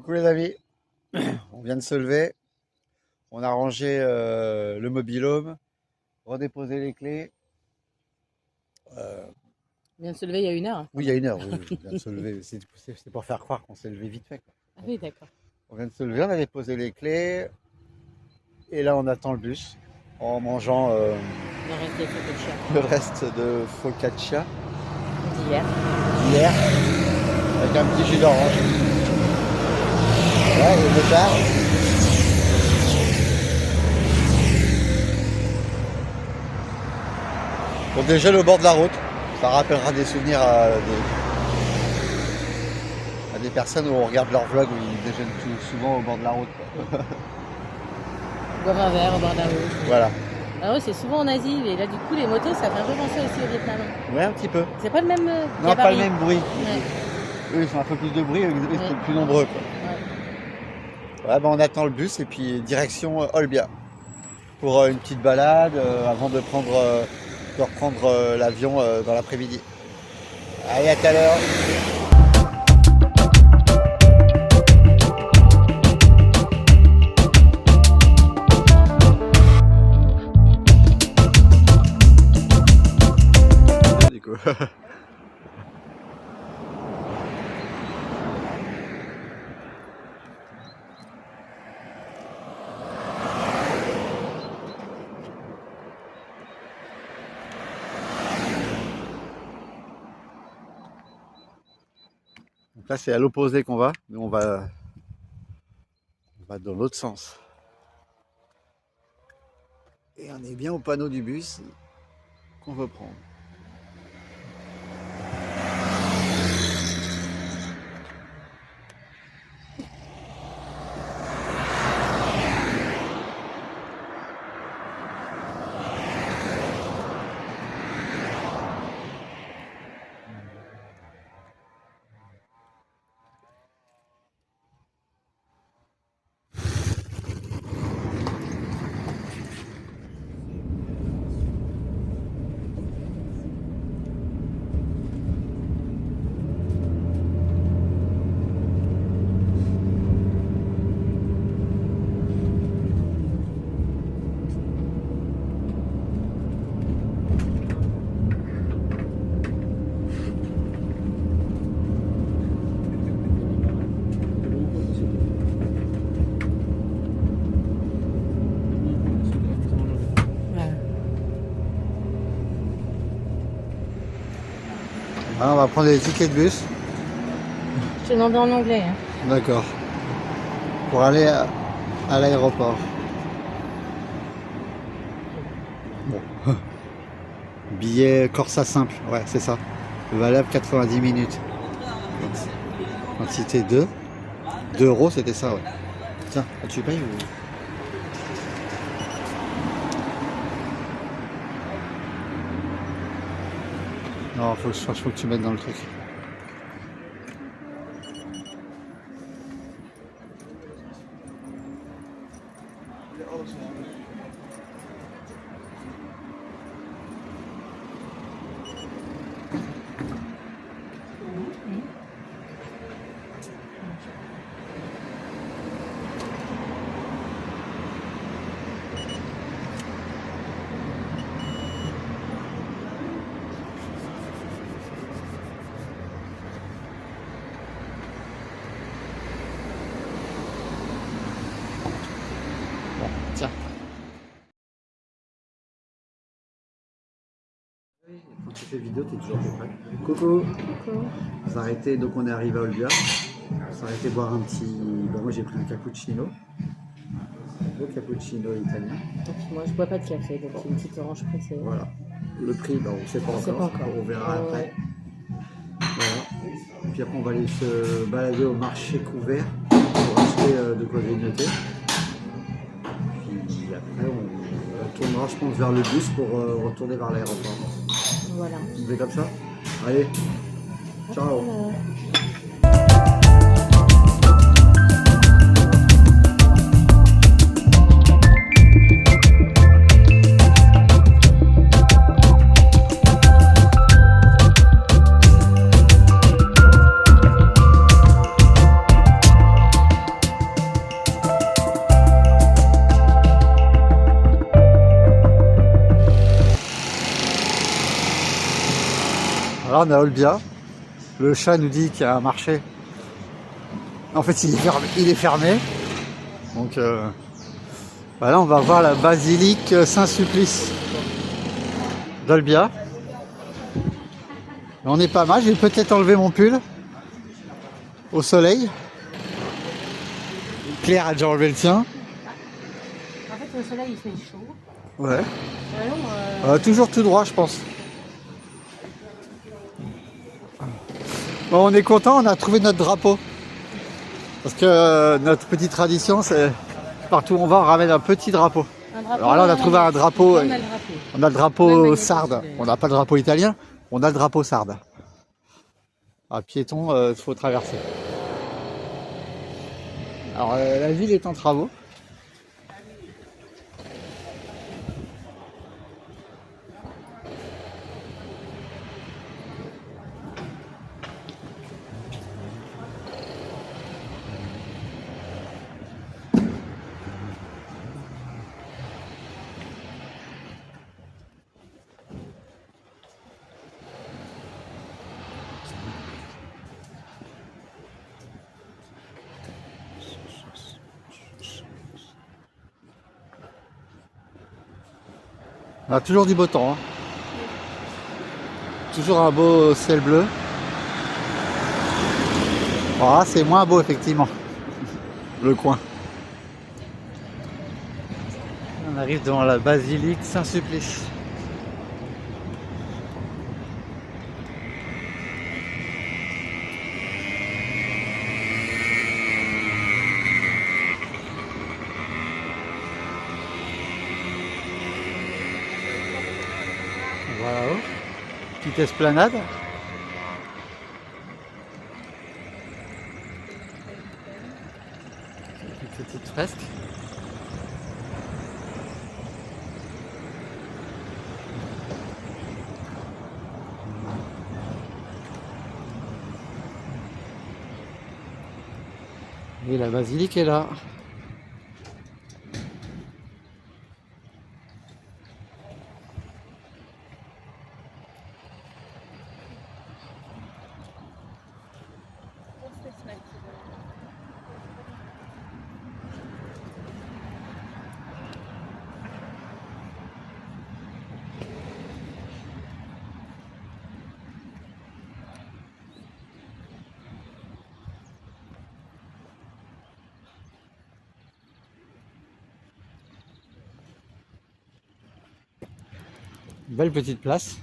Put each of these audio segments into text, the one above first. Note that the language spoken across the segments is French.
Coucou les amis, on vient de se lever, on a rangé le mobil-home, redéposé les clés. On vient de se lever il y a 1 heure. Oui, il y a 1 heure, oui, on vient de se lever, c'est pour faire croire qu'on s'est levé vite fait, quoi. Ah oui, d'accord. On vient de se lever, on a déposé les clés, et là on attend le bus en mangeant Le reste des focaccia le reste de focaccia d'hier. d'hier, avec un petit jus d'orange. Ouais, le motard. On déjeune au bord de la route. Ça rappellera des souvenirs à des personnes où on regarde leurs vlogs où ils déjeunent souvent au bord de la route, quoi. Boire un verre au bord de la route. Voilà. Alors oui, c'est souvent en Asie, et là du coup les motos ça fait un peu penser aussi au Vietnam. Ouais, un petit peu. C'est pas le même Non, pas gabarit. le même bruit. Ouais. Eux, ils font un peu plus de bruit, eux, ils sont Ouais. plus nombreux, quoi. Ouais. Ouais, bah, on attend le bus et puis direction Olbia pour une petite balade avant de reprendre l'avion dans l'après-midi. Allez, à tout à l'heure. Du coup. Donc là, c'est à l'opposé qu'on va, mais on va dans l'autre sens. Et on est bien au panneau du bus qu'on veut prendre. Alors, on va prendre des tickets de bus. Je te demandais en anglais. Hein. D'accord. Pour aller à l'aéroport. Bon. Billet Corsa simple, ouais, c'est ça. Valable 90 minutes. Quantité 2. 2 euros, c'était ça, ouais. Tiens, tu payes ou... Non, faut que tu mettes dans le truc. Bon, tiens. Quand tu fais vidéo, t'es toujours prêt. Coucou. Coucou. On s'est arrêté, donc on est arrivé à Olbia. On s'est arrêté boire un petit... Bah, moi j'ai pris un cappuccino. Un beau cappuccino italien. Donc, moi je bois pas de café, donc une petite orange pressée. Voilà. Le prix, bah, on ne sait pas On sait encore. pas encore. On verra Ouais, après. ouais. Voilà. Puis après on va aller se balader au marché couvert pour acheter de quoi grignoter. Puis après on retournera je pense vers le bus pour retourner vers l'aéroport. Voilà. On fait comme ça. Allez, ciao. Là on a Olbia. Le chat nous dit qu'il y a un marché. En fait il est fermé. Donc là on va voir la basilique Saint-Sulpice d'Olbia. On est pas mal, je vais peut-être enlever mon pull au soleil. Claire a déjà enlevé le tien. En fait, au soleil, il fait chaud. Ouais. Alors, Toujours tout droit, je pense. Bon, on est content, on a trouvé notre drapeau. Parce que notre petite tradition, c'est partout où on va, on ramène un petit drapeau. Alors là, on a trouvé un drapeau. On a le drapeau sarde. On n'a pas le drapeau italien, on a le drapeau sarde. Ah, piéton, il faut traverser. Alors, la ville est en travaux. On a toujours du beau temps. Hein. Toujours un beau ciel bleu. Voilà, c'est moins beau effectivement. Le coin. On arrive devant la basilique Saint-Sulpice. Voilà, petite esplanade. Une petite fresque. Et la basilique est là. Belle petite place.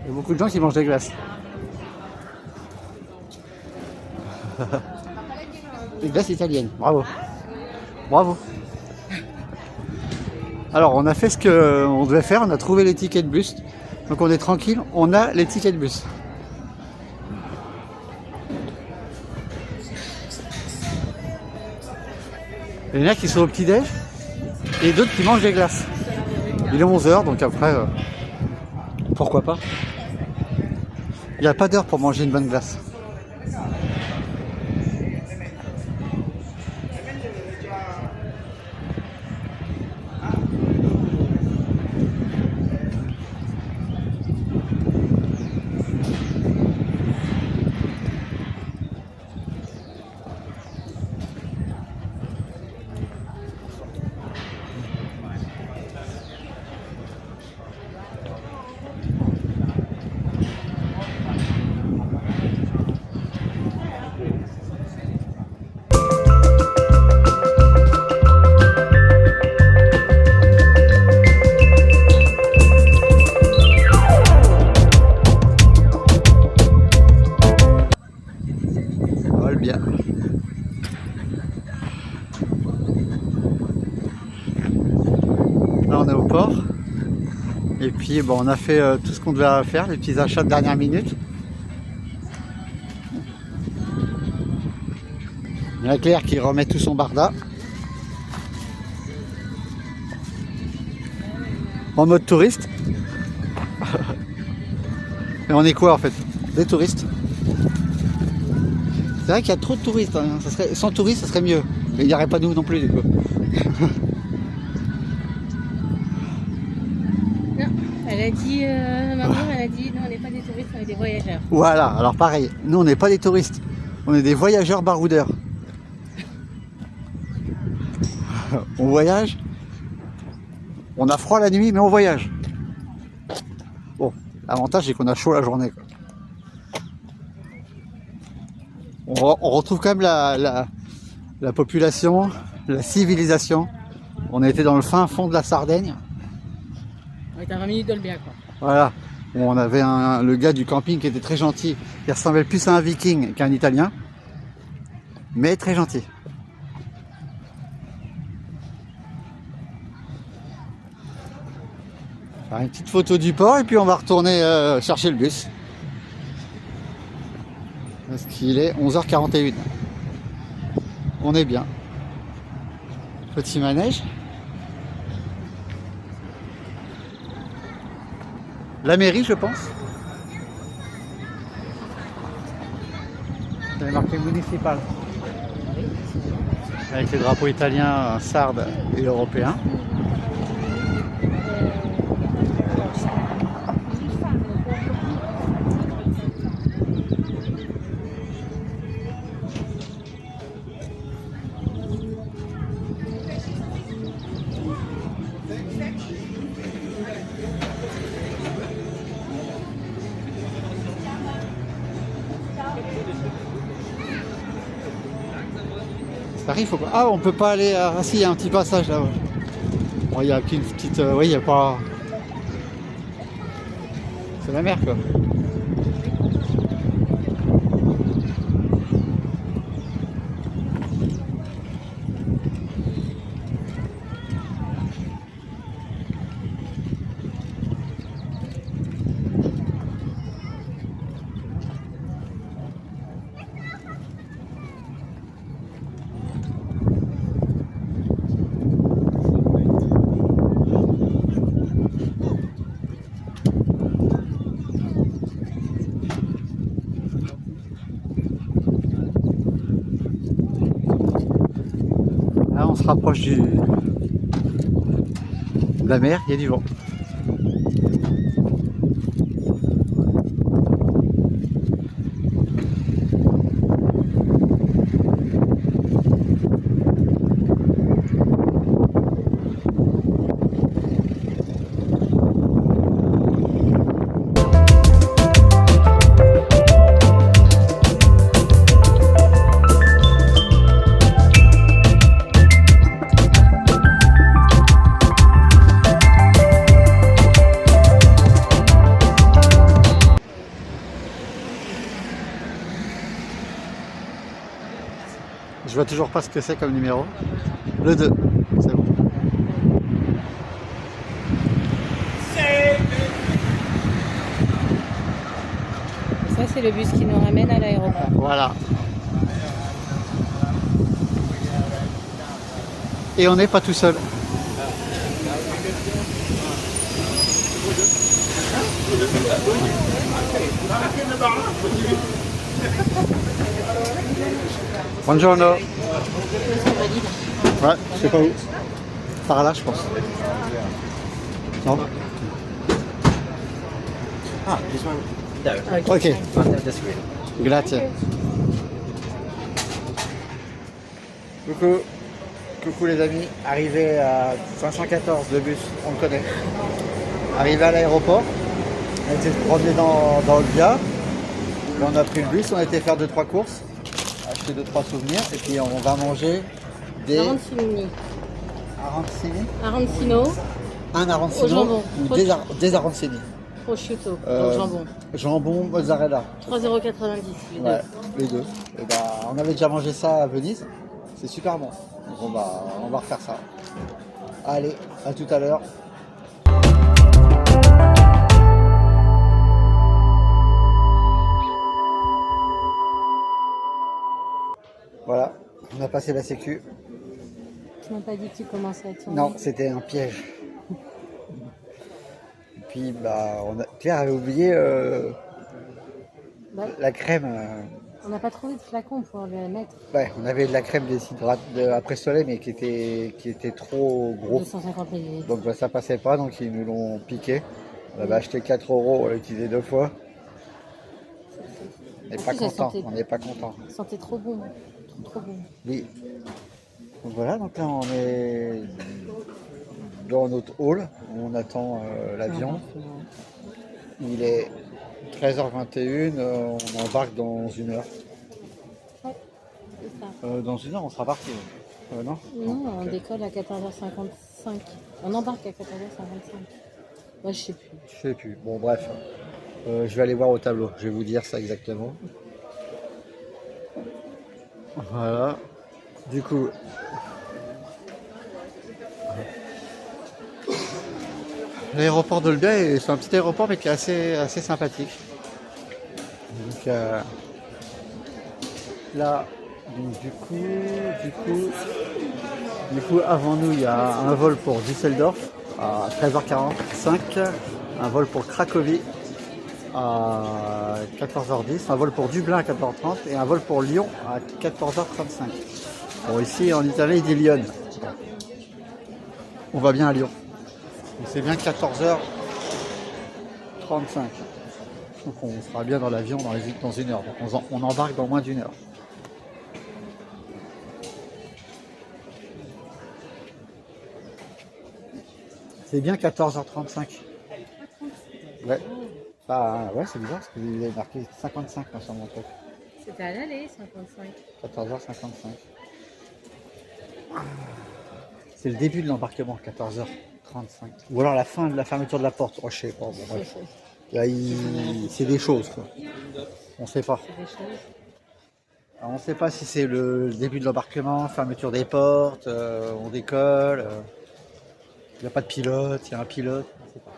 Il y a beaucoup de gens qui mangent des glaces. Des glaces italiennes, bravo. Bravo. Alors on a fait ce qu'on devait faire, on a trouvé les tickets de bus. Donc on est tranquille, on a les tickets de bus. Il y en a qui sont au petit-déj et d'autres qui mangent des glaces. Il est 11h, donc après, pourquoi pas. Il n'y a pas d'heure pour manger une bonne glace. on est au port. Et puis bon, on a fait tout ce qu'on devait faire, les petits achats de dernière minute. Il y a Claire qui remet tout son barda. En mode touriste. Et on est quoi en fait? Des touristes. C'est vrai qu'il y a trop de touristes. Hein. Ça serait, sans touristes, ça serait mieux. Mais il n'y aurait pas nous non plus du coup. Non, elle a dit, maman, elle a dit, non, on n'est pas des touristes, on est des voyageurs. Voilà, alors pareil, nous on n'est pas des touristes, on est des voyageurs baroudeurs. On voyage, on a froid la nuit, mais on voyage. Bon, l'avantage c'est qu'on a chaud la journée, quoi. On retrouve quand même la population, la civilisation. On a été dans le fin fond de la Sardaigne. On est à 20 minutes d'Olbia, quoi. Voilà, on avait le gars du camping qui était très gentil, qui ressemblait plus à un viking qu'à un italien, mais très gentil. Alors, une petite photo du port et puis on va retourner chercher le bus. Parce qu'il est 11h41. On est bien. Petit manège. La mairie, je pense. Vous avez marqué municipal. Avec les drapeaux italiens, sardes et européens. Ça arrive, faut pas... Ah, on peut pas aller à... Ah si, il y a un petit passage là. Ouais. Bon, il y a qu'une petite... Oui, il n'y a pas... C'est la mer, quoi. Là, on se rapproche de la mer, il y a du vent. Je vois toujours pas ce que c'est comme numéro. Le 2, c'est bon. Ça, c'est le bus qui nous ramène à l'aéroport. Voilà. Et on n'est pas tout seul. Buongiorno. Ouais, je sais pas où. Par là, je pense. Non? Ah, this one there. Ok, Under the screen. grazie. Coucou. Coucou les amis. Arrivé à 514, le bus, on le connaît. Arrivé à l'aéroport. On a été se promener dans le Bia. On a pris le bus, on a été faire 2-3 courses. Acheter 2-3 souvenirs. Et puis on va manger des... Arancini. Arancini. Arancino. Un arancino Au jambon. ou des arancini. Prosciutto. Donc jambon. Jambon mozzarella. 3,90 € les deux. Ouais, les deux. Et bah, on avait déjà mangé ça à Venise. C'est super bon. Donc on va refaire ça. Allez, à tout à l'heure. Voilà, on a passé la sécu. Tu m'as pas dit que tu commençais à tourner. Non, c'était un piège. Et puis, bah, Claire avait oublié la crème. On n'a pas trouvé de flacon pour le mettre. Ouais, on avait de la crème après soleil, mais qui était trop gros. 250 ml. Donc bah, ça passait pas, donc ils nous l'ont piqué. On avait acheté 4 €, on l'a utilisé 2 fois. On n'est pas content, on n'est pas content. Ça sentait trop bon, trop bon. Oui. Donc voilà, donc là on est dans notre hall, on attend l'avion. Il est 13h21, on embarque dans 1 heure. Ouais, c'est ça. Dans 1 heure on sera parti. Non, on décolle à 14h55. On embarque à 14h55. Moi, je sais plus. Je sais plus. Bon, bref. Je vais aller voir au tableau. Je vais vous dire ça exactement. Voilà. Du coup. L'aéroport d'Olbia, c'est un petit aéroport mais qui est assez sympathique. Donc là, donc, du coup, avant nous, il y a un vol pour Düsseldorf à 13h45, un vol pour Cracovie à 14h10, un vol pour Dublin à 14h30 et un vol pour Lyon à 14h35. Bon, ici en Italie, il dit Lyon. On va bien à Lyon. Donc c'est bien 14h35. Donc on sera bien dans l'avion dans 1 heure. Donc on embarque dans moins d'1 heure. C'est bien 14h35. Ouais. Bah ouais, c'est bizarre parce qu'il est marqué 55 sur mon truc. C'était à l'aller, 55. 14h55. C'est le début de l'embarquement, 14h35. Ou alors la fin de la fermeture de la porte. Oh, je sais pas. Bon, bref. Là, c'est des choses, quoi. On sait pas. C'est des choses. Alors, on sait pas si c'est le début de l'embarquement, fermeture des portes, on décolle. Il n'y a pas de pilote, il y a un pilote. On sait pas.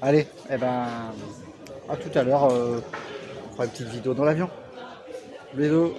Allez, eh ben, à tout à l'heure. On fera une petite vidéo dans l'avion. Bisous.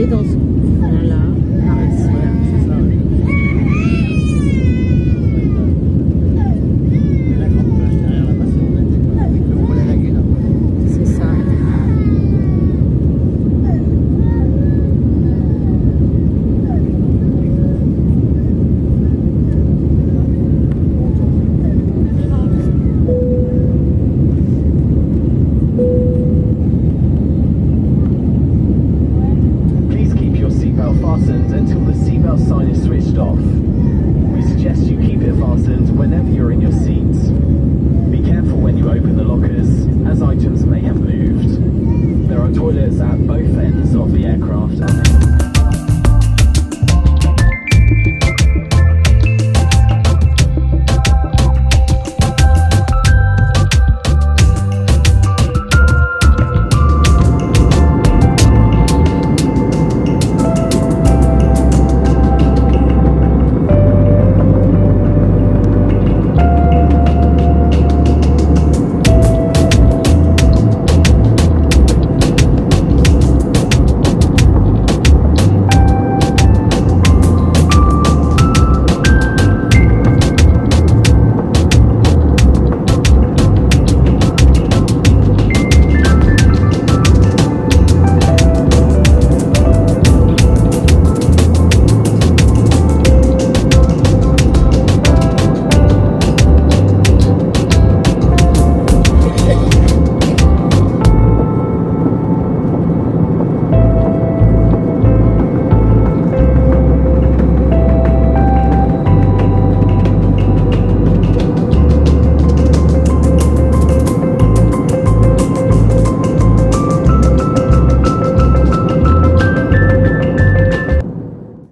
Dans ce coin-là, par ici. fastened until the seatbelt sign is switched off. We suggest you keep it fastened whenever you're in your seats. Be careful when you open the lockers, as items may have moved. There are toilets at both ends of the aircraft.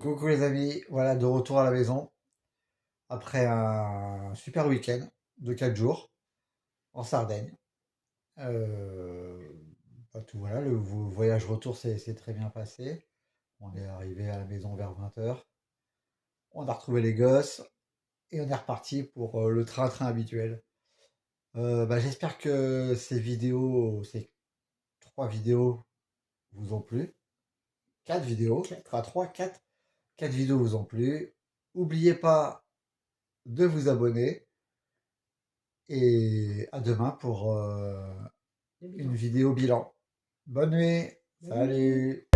Coucou les amis, voilà de retour à la maison après un super week-end de 4 jours en Sardaigne. Tout, voilà, le voyage retour s'est très bien passé. On est arrivé à la maison vers 20h. On a retrouvé les gosses et on est reparti pour le train-train habituel. J'espère que ces 3 vidéos vous ont plu. 4 vidéos, pas 3, 4. 4 vidéos vous ont plu. N'oubliez pas de vous abonner. Et à demain pour une vidéo bilan. Bonne nuit. Salut.